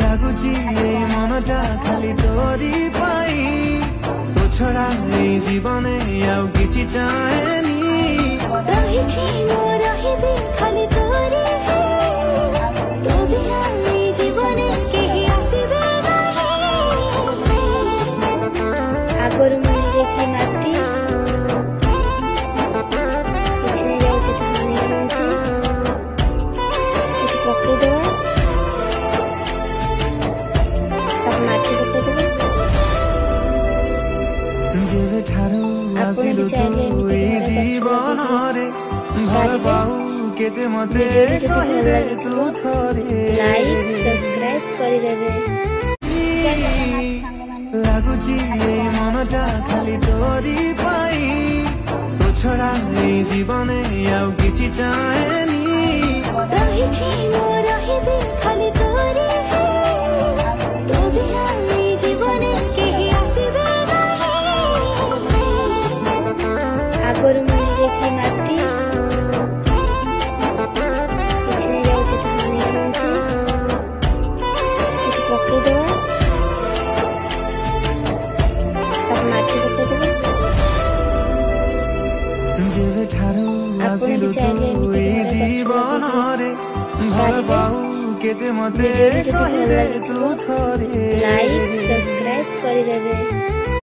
ଲାଗୁଛି ଏଇ ମନଟା ଖାଲି ତୋରି ପାଇଁ ତୋ ଛଡା ଏଇ ଜୀବନେ ଆଉ କିଛି ଚାହେଁନି ରହିଛି ମୁଁ ରହିବି ଖାଲି ତୋରି ତୋ ବିନା ଏଇ ଜୀବନେ କେହି ଆସିବେ ନାହିଁ ଆଗରୁ ମିଳିଯାଇଥିଲି ମାଟି କିଛି ନେଇ ଯାଉଛି ତାହା ନେଇଯାଉଛି ଏଠି ପକେଇଦେବା ତାକୁ ମାଟି ପକେଇଦେବା ଯେବେଠାରୁ ଆସିଲୁ ତୁ ଏଇ ଜୀବନରେ ଭଲ ପାଉ କେତେ ମତେ କହିଲେ ତୁ ଥରେ ଲାଇକ୍ ସବସ୍କ୍ରାଇବ୍ କରିଦେବେ ଲାଗୁଛି ଏଇ ମନଟା ଖାଲି ତୋରି ପାଇଁ ତୋ ଛଡା ଏଇ ଜୀବନେ ଆଉ କିଛି ଚାହେଁନି ରହିଛି ମୁଁ ରହିବି ଖାଲି ତୋରି ତୋ ବିନା ଏଇ ଜୀବନେ କେହି ଆସିବେ ନାହିଁ ଆଗରୁ ମିଳିଯାଇଥିଲି ମାଟି କିଛି ନେଇ ଯାଉଛି ତାହା ନେଇଯାଉଛି ଏଠି ପକେଇଦେବା ତାକୁ ମାଟି ପକେଇଦେବା ଯେବେଠାରୁ ଆସିଲୁ ତୁ ଏଇ ଜୀବନରେ ଭଲ ପାଉ କେତେ ମତେ କହିଲେ ତୁ ଥରେ ଲାଇକ୍ ସବସ୍କ୍ରାଇବ୍ କରିଦେବେ।